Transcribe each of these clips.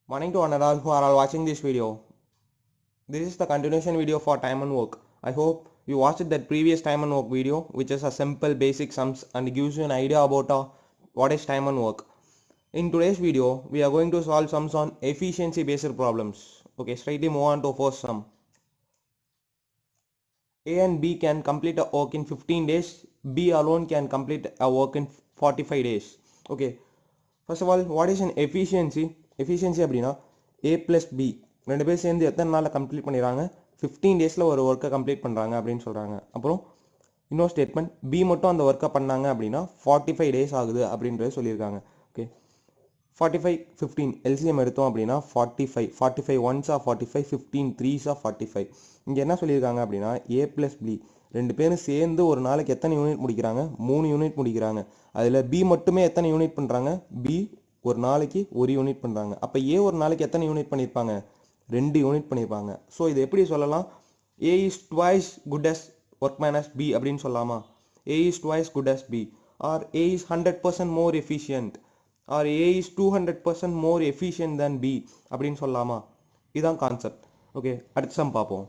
Morning to one and all who are all watching this video. This is the continuation video for time and work. I hope you watched that previous time and work video, which is a simple basic sums and gives you an idea about what is time and work. In today's video, we are going to solve sums on efficiency based problems. Okay, straightly move on to first sum. A and B can complete a work in 15 days. B alone can complete a work in 45 days. Okay, first of all, what is an efficiency? Efficiency அப்படின்னா A plus B ரெண்டு பேர் சேர்ந்து எத்தனை நாளில் complete பண்ணிடுறாங்க? 15 டேஸில் ஒரு ஒர்க்கை கம்ப்ளீட் பண்ணுறாங்க அப்படின்னு சொல்கிறாங்க. அப்புறம் இன்னொரு ஸ்டேட்மெண்ட், பி மட்டும் அந்த ஒர்க்கை பண்ணாங்க அப்படின்னா 45 டேஸ் ஆகுது அப்படின்றது சொல்லியிருக்காங்க. ஓகே, 45 15 எல்சிஎம் எடுத்தோம் அப்படின்னா 45 ஒன்ஸா 45 15 த்ரீஸா 45. இங்கே என்ன சொல்லியிருக்காங்க அப்படின்னா A plus B ரெண்டு பேரும் சேர்ந்து ஒரு நாளைக்கு எத்தனை யூனிட் முடிக்கிறாங்க? 3 யூனிட் முடிக்கிறாங்க. அதில் பி மட்டுமே எத்தனை யூனிட் பண்ணுறாங்க? பி ஒரு நாளைக்கு ஒரு யூனிட் பண்ணுறாங்க. அப்போ ஏ ஒரு நாளைக்கு எத்தனை யூனிட் பண்ணியிருப்பாங்க? 2 யூனிட் பண்ணியிருப்பாங்க. ஸோ இது எப்படி சொல்லலாம்? A is twice good as workman as B அப்படின்னு சொல்லலாமா? A is twice good as B or A is 100% more efficient or A is 200% more efficient than B அப்படின்னு சொல்லலாமா? இதுதான் கான்செப்ட். ஓகே, அடுத்த சம் பார்ப்போம்.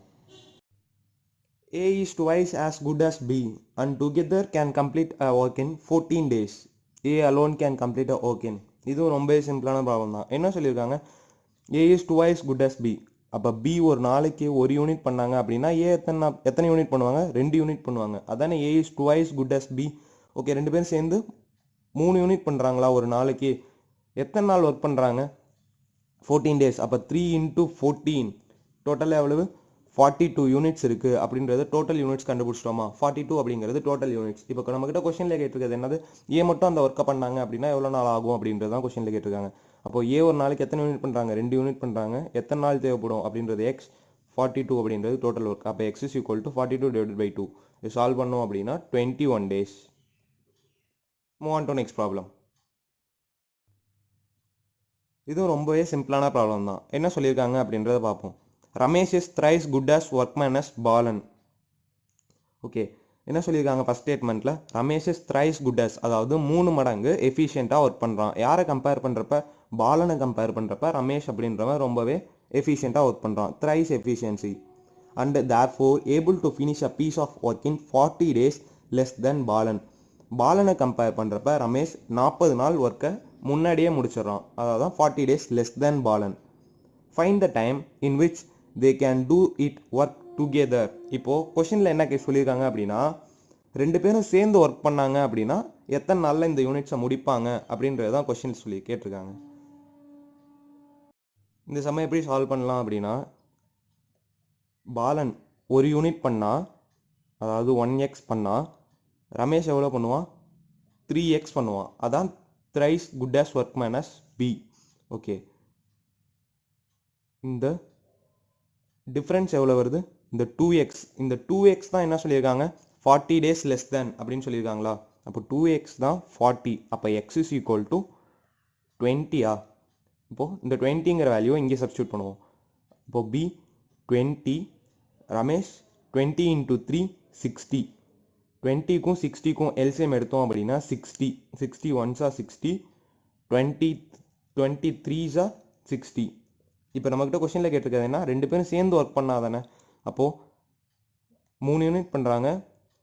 A is twice as good as B and together can complete a work in 14 days. A alone can complete a work in. இதுவும் ரொம்ப சிம்பிளான problem தான். என்ன சொல்லியிருக்காங்க? A is twice good as B. அப்போ B ஒரு நாளைக்கு ஒரு யூனிட் பண்ணாங்க அப்படின்னா ஏ எத்தனை யூனிட் பண்ணுவாங்க? 2 யூனிட் பண்ணுவாங்க. அதானே A is twice good as B. Okay, ரெண்டு பேரும் சேர்ந்து 3 யூனிட் பண்ணுறாங்களா ஒரு நாளைக்கு? எத்தனை நாள் ஒர்க் பண்ணுறாங்க? 14 டேஸ். அப்போ 3 into 14 டோட்டலாக எவ்வளவு? 42 யூனிட்ஸ் இருக்குது அப்படின்றது டோட்டல் யூனிட்ஸ் கண்டுபிடிச்சிட்டோமா? 42 அப்படிங்கிறது டோட்டல் யூனிட்ஸ். இப்போ நம்மகிட்ட கொஸ்டினில் கேட்டிருக்கிறது என்னது? ஏ மட்டும் அந்த ஒர்க்கை பண்ணாங்க அப்படின்னா எவ்வளோ நாள் ஆகும் அப்படின்றது தான் கொஸ்டினில் கேட்டிருக்காங்க. அப்போ ஏ ஒரு நாளைக்கு எத்தனை யூனிட் பண்ணுறாங்க? 2 யூனிட் பண்ணுறாங்க. எத்தனை நாள் தேவைப்படும் அப்படின்றது எக்ஸ், 42 அப்படின்றது டோட்டல் ஒர்க். அப்போ X is equal to 42 divided by 2. இது சால்வ் பண்ணோம் அப்படின்னா 21 days. Move on to next problem. இதுவும் ரொம்பவே சிம்பிளான ப்ராப்ளம் தான். என்ன சொல்லியிருக்காங்க அப்படின்றத பார்ப்போம். Ramesh is thrice good as workman as Balan. Okay, என்ன சொல்லியிருக்காங்க ஃபர்ஸ்ட் ஸ்டேட்மெண்ட்டில்? Ramesh is thrice good as, அதாவது 3 மடங்கு எஃபிஷியண்ட்டாக ஒர்க் பண்ணுறான். யாரை கம்பேர் பண்ணுறப்ப? பாலனை கம்பேர் பண்ணுறப்ப ரமேஷ் அப்படின்றவன் ரொம்பவே எஃபிஷியண்ட்டாக ஒர்க் பண்ணுறான். Thrice efficiency and therefore able to finish a piece of work in 40 days less than Balan. பாலனை கம்பேர் பண்ணுறப்ப ரமேஷ் 40 நாள் ஒர்க்கை முன்னாடியே முடிச்சிடறான். அதாவது 40 days less than Balan. Find the time in which they can do it work together. இப்போது கொஷினில் என்ன சொல்லியிருக்காங்க அப்படின்னா, ரெண்டு பேரும் சேர்ந்து ஒர்க் பண்ணாங்க அப்படின்னா எத்தனை நாளில் இந்த யூனிட்ஸை முடிப்பாங்க அப்படின்றது தான் கொஷின் சொல்லி கேட்டிருக்காங்க. இந்த சமயம் எப்படி சால்வ் பண்ணலாம் அப்படின்னா, பாலன் ஒரு யூனிட் பண்ணால், அதாவது 1x பண்ணால், ரமேஷ் எவ்வளோ பண்ணுவான்? 3x பண்ணுவான். அதான் thrice good as workman as B. Okay, இந்த டிஃப்ரென்ஸ் எவ்வளோ வருது? இந்த 2x. இந்த 2x தான் என்ன சொல்லியிருக்காங்க? 40 டேஸ் லெஸ் தேன் அப்படின்னு சொல்லியிருக்காங்களா? அப்போ 2x தான் 40. அப்போ x இஸ் ஈக்குவல் டு 20. இப்போது இந்த 20ங்கிற வேல்யூவை இங்கே சப்ஸ்டியூட் பண்ணுவோம். இப்போது b 20, ரமேஷ் 20 into 3 60. 20க்கும் 60க்கும் எல்சிஎம் எடுத்தோம் அப்படின்னா 60. 60 ஒன்ஸா 60, 23 60. இப்போ நம்மக்கிட்ட கொஸ்டினில் கேட்டிருக்காதுன்னா ரெண்டு பேரும் சேர்ந்து ஒர்க் பண்ணாதானே. அப்போது 3 யூனிட் பண்ணுறாங்க,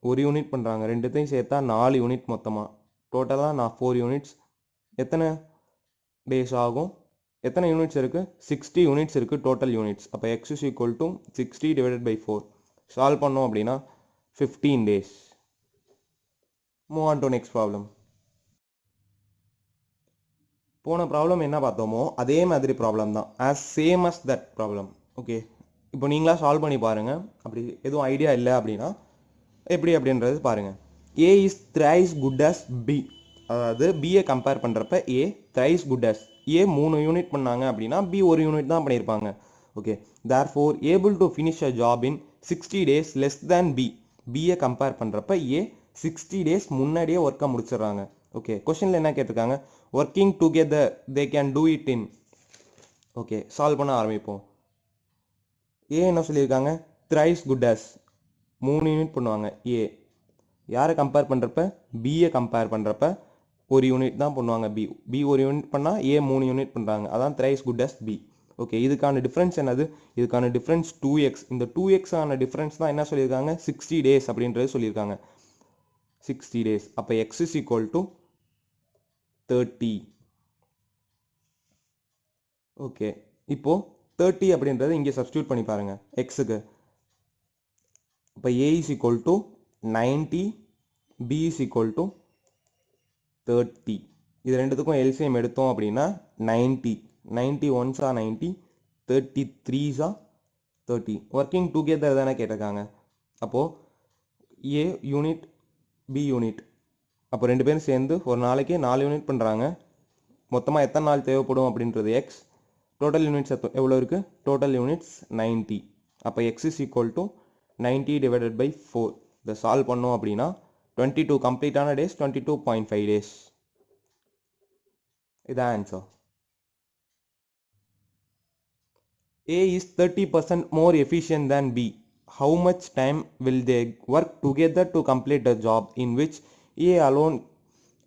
ஒரு யூனிட் பண்ணுறாங்க, ரெண்டுத்தையும் சேர்த்தா 4 யூனிட் மொத்தமாக. டோட்டலாக 4 யூனிட்ஸ். எத்தனை டேஸ் ஆகும்? எத்தனை யூனிட்ஸ் இருக்குது? 60 யூனிட்ஸ் இருக்குது டோட்டல் யூனிட்ஸ். அப்போ X is equal to 60 divided by 4. Solve பண்ணோம் அப்படின்னா 15 days. Move on to next problem. போன ப்ராப்ளம் என்ன பார்த்தோமோ அதே மாதிரி ப்ராப்ளம் தான், as same as that problem. Okay, இப்போ நீங்களா சால்வ் பண்ணி பாருங்கள். அப்படி எதுவும் ஐடியா இல்லை அப்படின்னா எப்படி அப்படின்றது பாருங்கள். A is thrice good as B, அதாவது பிஏ கம்பேர் பண்ணுறப்ப A thrice good as. A 3 unit பண்ணாங்க அப்படின்னா பி ஒரு யூனிட் தான் பண்ணியிருப்பாங்க. Okay, therefore able to finish a job in 60 days less than B. B A compare பண்ணுறப்ப ஏ 60 டேஸ் முன்னாடியே ஒர்க்கை முடிச்சிடுறாங்க. ஓகே, கொஸ்டினில் என்ன கேட்டிருக்காங்க? Working together they can do it in. Okay, solve பண்ண ஆரம்பிப்போம். ஏ என்ன சொல்லியிருக்காங்க? த்ரைஸ் குட் அஸ் 3 யூனிட் பண்ணுவாங்க ஏ. யாரை கம்பேர் பண்ணுறப்ப? பிஏ கம்பேர் பண்ணுறப்ப ஒரு யூனிட் தான் பண்ணுவாங்க பி ஒரு யூனிட் பண்ணால் ஏ 3 யூனிட் பண்ணுறாங்க. அதான் thrice good as B. Okay, இதுக்கான டிஃப்ரென்ஸ் என்னது? இதுக்கான டிஃப்ரென்ஸ் 2x. இந்த 2x ஆன டிஃப்ரென்ஸ் தான் என்ன சொல்லியிருக்காங்க? 60 days அப்படின்றது சொல்லியிருக்காங்க. 60 days. அப்போ x is equal to 30. Okay, இப்போ 30 அப்படின்றது இங்கே சப்ஸ்டியூட் பண்ணி பாருங்க எக்ஸுக்கு. இப்போ a is equal to 90, b is equal to 30. இது ரெண்டுத்துக்கும் எல்சிஎம் எடுத்தோம் அப்படின்னா 90. 90 ஒன்ஸ் ஆ 90, 33s ஆ 30. ஒர்க்கிங் டுகெதர் தானே கேட்டிருக்காங்க. அப்போது ஏ யூனிட் பி யூனிட், அப்போ ரெண்டு பேரும் சேர்ந்து ஒரு நாளைக்கு 4 யூனிட் பண்ணுறாங்க. மொத்தமாக எத்தனை நாள் தேவைப்படும் அப்படின்றது எக்ஸ். டோட்டல் யூனிட்ஸ் எவ்வளோ இருக்குது? Total units 90. அப்போ X is equal to 90 divided by 4. இதை சால்வ் பண்ணோம் அப்படின்னா 22 கம்ப்ளீட்டான டேஸ் 22.5 டேஸ். இதான் answer. A is 30% more efficient than B. How much time will they work together to complete a job in which A alone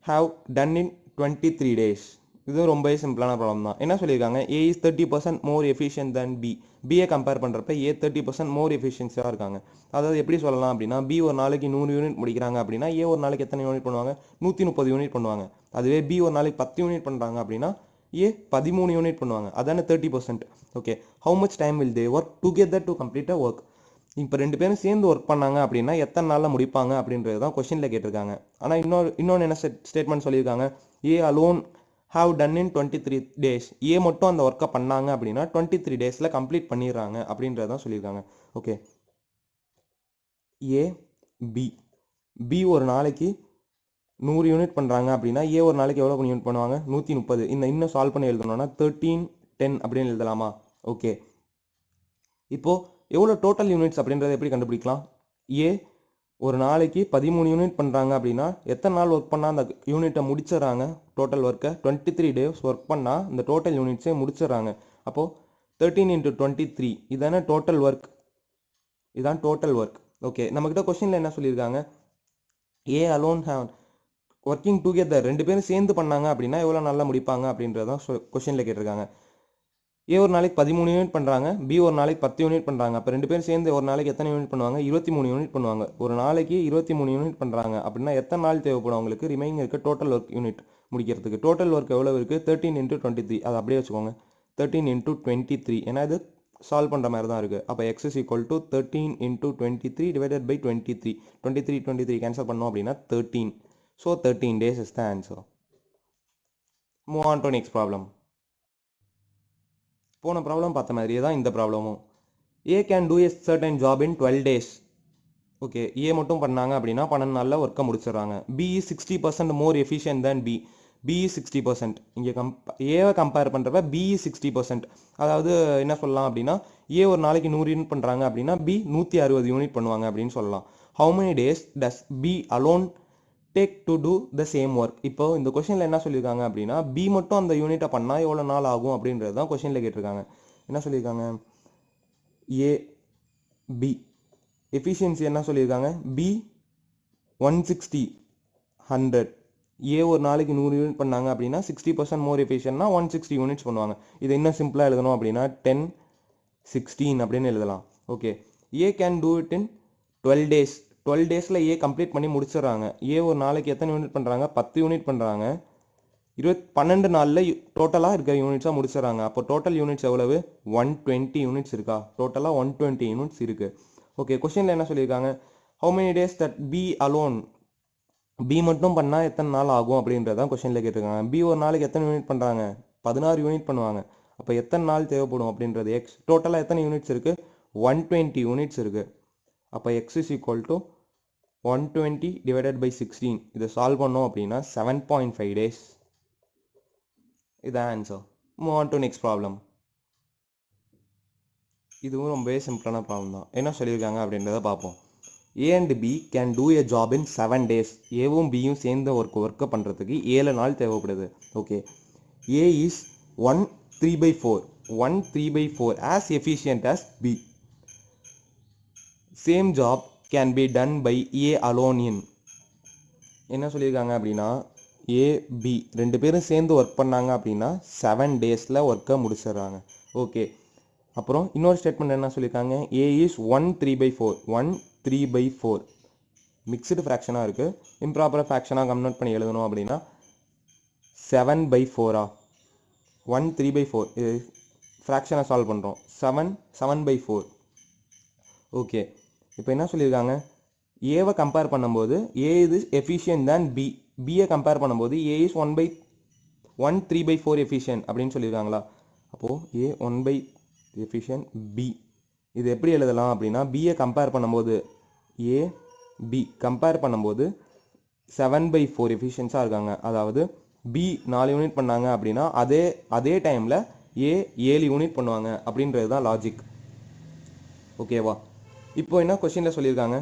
have done in 23 days? இது ரொம்பவே சிம்பிளான problem தான். என்ன சொல்லியிருக்காங்க? A is 30% more efficient than B. பியை compare பண்ணுறப்ப A 30% more efficiencyயாக இருக்காங்க. அதாவது எப்படி சொல்லலாம் அப்படின்னா, B ஒரு நாளைக்கு 100 யூனிட் முடிக்கிறாங்க அப்படின்னா A ஒரு நாளைக்கு எத்தனை யூனிட் பண்ணுவாங்க? 130 யூனிட் பண்ணுவாங்க. அதுவே B ஒரு நாளைக்கு 10 யூனிட் பண்ணுறாங்க அப்படின்னா A 13 யூனிட் பண்ணுவாங்க. அதான 30%. Okay, how much time will they work together to complete a work? இப்போ ரெண்டு பேரும் சேர்ந்து ஒர்க் பண்ணாங்க அப்படின்னா எத்தனை நாளில் முடிப்பாங்க அப்படின்றது தான் கொஸ்டினில் கேட்டிருக்காங்க. ஆனால் இன்னொன்று என்ன ஸ்டேட்மெண்ட் சொல்லியிருக்காங்க? ஏ alone have done in 23 days. ஏ மட்டும் அந்த ஒர்க்கை பண்ணாங்க அப்படின்னா 23 days கம்ப்ளீட் பண்ணிடுறாங்க அப்படின்றது தான் சொல்லியிருக்காங்க. ஓகே, ஏ பி ஒரு நாளைக்கு 100 யூனிட் பண்ணுறாங்க அப்படின்னா ஏ ஒரு நாளைக்கு எவ்வளோ யூனிட் பண்ணுவாங்க? 130. இன்னும் சால்வ் பண்ணி எழுதணும்னா 1310 அப்படின்னு எழுதலாமா? ஓகே, இப்போது எவ்வளோ டோட்டல் யூனிட்ஸ் அப்படின்றத எப்படி கண்டுபிடிக்கலாம்? ஏ ஒரு நாளைக்கு 13 யூனிட் பண்ணுறாங்க அப்படின்னா எத்தனை நாள் ஒர்க் பண்ணால் அந்த யூனிட்டை முடிச்சிடறாங்க? டோட்டல் ஒர்க்கை 23 days ஒர்க் பண்ணால் இந்த டோட்டல் யூனிட்ஸே முடிச்சிடறாங்க. அப்போது 13 × 23 இதான டோட்டல் ஒர்க். இதுதான் டோட்டல் ஒர்க். ஓகே, நம்மக்கிட்ட கொஸ்டினில் என்ன சொல்லியிருக்காங்க? ஏ அலோன் ஹேவ் ஒர்க்கிங் டுகெதர், ரெண்டு பேரும் சேர்ந்து பண்ணாங்க அப்படின்னா எவ்வளோ நல்லா முடிப்பாங்க அப்படின்றதான் கொஸ்டினில் கேட்டிருக்காங்க. ஏ ஒரு நாளைக்கு 13 யூனிட் பண்ணுறாங்க, பி ஒரு நாளைக்கு 10 யூனிட் பண்ணுறாங்க. அப்போ ரெண்டு பேரும் சேர்ந்து ஒரு நாளைக்கு எத்தனை யூனிட் பண்ணுவாங்க? 23 யூனிட் பண்ணுவாங்க. ஒரு நாளைக்கு 23 யூனிட் பண்ணுறாங்க அப்படின்னா எத்தனை நாள் தேவைப்படும் அவங்களுக்கு ரிமைனிங் இருக்க டோட்டல் ஒர்க் யூனிட் முடிக்கிறதுக்கு? டோட்டல் ஒர்க் எவ்வளோ இருக்குது? 13 × 23. அதை அப்படியே வச்சுக்கோங்க, 13 × 23. ஏன்னா இது சால்வ் பண்ணுற மாதிரி தான் இருக்குது. அப்போ X is equal to 13 × 23 divided by 23. 23 cancel பண்ணோம் அப்படின்னா 13. So 13 days is the answer. Move on to next problem. போன ப்ராப்ளம் பார்த்த மாதிரியே தான் இந்த ப்ராப்ளமும். A can do a certain job in 12 days. Okay, ஏ மட்டும் பண்ணாங்க அப்படின்னா 12 நாளில் ஒர்க்கை முடிச்சிடுறாங்க. B is 60% more efficient than B. B is 60%. இங்கே ஏவை கம்பேர் பண்ணுறப்ப B is 60%. அதாவது என்ன சொல்லலாம் அப்படின்னா, ஏ ஒரு நாளைக்கு 100 யூனிட் பண்ணுறாங்க அப்படின்னா B 160 யூனிட் பண்ணுவாங்க அப்படின்னு சொல்லலாம். How many days does B alone take to do the same work? இப்போ இந்த கொஸ்டினில் என்ன சொல்லியிருக்காங்க அப்படின்னா, பி மட்டும் அந்த யூனிட்டை பண்ணால் எவ்வளோ நாள் ஆகும் அப்படின்றது தான் கொஸ்டினில் கேட்டிருக்காங்க. என்ன சொல்லியிருக்காங்க? ஏ பி எஃபிஷியன்சி என்ன சொல்லியிருக்காங்க? பி 160 100. ஏ ஒரு நாளைக்கு 100 யூனிட் பண்ணாங்க அப்படின்னா 60% மோர் எஃபிஷியன்ட்னா 160 யூனிட்ஸ் பண்ணுவாங்க. இதை இன்னும் சிம்பிளாக எழுதணும் அப்படின்னா 10 16 அப்படின்னு எழுதலாம். Okay, A can do it in 12 days. 12 days A complete பண்ணி முடிச்சிடறாங்க. ஏ ஒரு நாளைக்கு எத்தனை யூனிட் பண்ணுறாங்க? 10 யூனிட் பண்ணுறாங்க. 12 நாளில் டோட்டலாக இருக்க யூனிட்ஸாக முடிச்சிடறாங்க. அப்போ டோட்டல் யூனிட்ஸ் எவ்வளவு? 120 யூனிட்ஸ் இருக்கா? டோட்டலாக 120 யூனிட்ஸ் இருக்குது. ஓகே, கொஸ்டினில் என்ன சொல்லியிருக்காங்க? How many days that B alone, B மட்டும் பண்ணால் எத்தனை நாள் ஆகும் அப்படின்றதான் கொஸ்டினில் கேட்டிருக்காங்க. பி ஒரு நாளைக்கு எத்தனை யூனிட் பண்ணுறாங்க? 16 யூனிட் பண்ணுவாங்க. அப்போ எத்தனை நாள் தேவைப்படும் அப்படின்றது எக்ஸ். டோட்டலாக எத்தனை யூனிட்ஸ் இருக்குது? 120 யூனிட்ஸ் இருக்குது. அப்போ X is equal to 120 divided by 16. இதை சால்வ் பண்ணோம் அப்படின்னா 7.5 days. இதான் answer. Move on to next problem. இதுவும் ரொம்பவே சிம்பிளான ப்ராப்ளம் தான். என்ன சொல்லியிருக்காங்க அப்படின்றத பார்ப்போம். A and B can do a job in 7 days. ஏவும் பியும் சேர்ந்த ஒர்க்கை பண்ணுறதுக்கு 7 நாள் தேவைப்படுது. Okay, A is 1/3/4 1/3/4 as efficient as B. Same job can be done by A alone in. என்ன சொல்லியிருக்காங்க அப்படின்னா, ஏ பி ரெண்டு பேரும் சேர்ந்து ஒர்க் பண்ணாங்க அப்படின்னா 7 டேஸில் ஒர்க்கை முடிச்சிடுறாங்க. ஓகே, அப்புறம் இன்னொரு ஸ்டேட்மெண்ட் என்ன சொல்லியிருக்காங்க, ஏ இஸ் 1/3/4 1/3/4 மிக்ஸ்டு ஃப்ராக்ஷனாக இருக்குது. இம்ப்ராப்பராக ஃப்ராக்ஷனாக கன்வெர்ட் பண்ணி எழுதணும் அப்படின்னா 7/4 1/3/4 இது ஃப்ராக்ஷனை சால்வ் பண்ணுறோம். 7/4. ஓகே, இப்போ என்ன சொல்லியிருக்காங்க, ஏவை கம்பேர் பண்ணும்போது ஏ இது எஃபிஷியன்ட் தான் பி, பியை கம்பேர் பண்ணும்போது ஏ இஸ் 1/3/4 எஃபிஷியன்ட் அப்படின்னு சொல்லியிருக்காங்களா. அப்போது ஏ 1/3 எஃபிஷியன்ட் பி இது எப்படி எழுதலாம் அப்படின்னா, பியை கம்பேர் பண்ணும்போது ஏ பி கம்பேர் பண்ணும்போது 7/4 எஃபிஷியன்ஸாக இருக்காங்க. அதாவது பி 4 யூனிட் பண்ணாங்க அப்படின்னா அதே டைமில் ஏ 7 யூனிட் பண்ணுவாங்க அப்படின்றது தான் லாஜிக். ஓகேவா. இப்போ என்ன கொஸ்டினில் சொல்லியிருக்காங்க,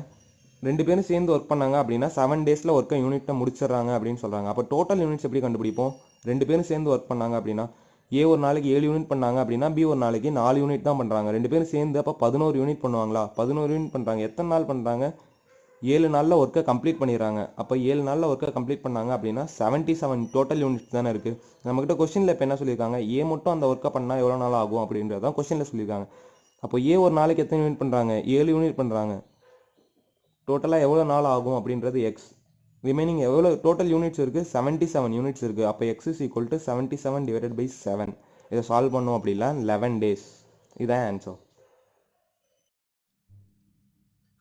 ரெண்டு பேரும் சேர்ந்து ஒர்க் பண்ணாங்க அப்படின்னா 7 டேஸில் ஒர்க்கை யூனிட்டை முடிச்சிடுறாங்க அப்படின்னு சொல்கிறாங்க. அப்போ டோட்டல் யூனிட்ஸ் எப்படி கண்டுபிடிப்போம், ரெண்டு பேரும் சேர்ந்து ஒர்க் பண்ணாங்க அப்படின்னா ஏ ஒரு நாளைக்கு 7 யூனிட் பண்ணாங்க அப்படின்னா பி ஒரு நாளைக்கு 4 யூனிட் தான் பண்ணுறாங்க. ரெண்டு பேரும் சேர்ந்து அப்போ 11 யூனிட் பண்ணுவாங்களா, 11 யூனிட் பண்ணுறாங்க. எத்தனை நாள் பண்ணுறாங்க, 7 நாளில் ஒர்க்கை கம்ப்ளீட் பண்ணிடுறாங்க. அப்போ 7 நாளில் ஒர்க்கை கம்ப்ளீட் பண்ணாங்க அப்படின்னா 77 டோட்டல் யூனிட்ஸ் தானே இருக்குது. நம்மக்கிட்ட கொஸ்டினில் இப்போ என்ன சொல்லியிருக்காங்க, ஏ மட்டும் அந்த ஒர்க்கை பண்ணால் எவ்வளோ நாள் ஆகும் அப்படின்றது தான் கொஸ்டினில் சொல்லியிருக்காங்க. அப்போ ஏ ஒரு நாளைக்கு எத்தனை யூனிட் பண்ணுறாங்க, 7 யூனிட் பண்ணுறாங்க. டோட்டலாக எவ்வளோ நாள் ஆகும் அப்படின்றது எக்ஸ். ரிமைனிங் எவ்வளோ டோட்டல் யூனிட்ஸ் இருக்குது, 77 யூனிட்ஸ் இருக்குது. அப்போ எக்ஸ் இஸ் ஈக்குவல் டு 77/7. இதை சால்வ் பண்ணோம் அப்படின்னா 11 days. இதான் answer.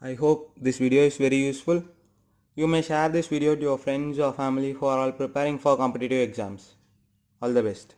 I hope this video is very useful. You may share this video to your friends or family who are all preparing for competitive exams. All the best.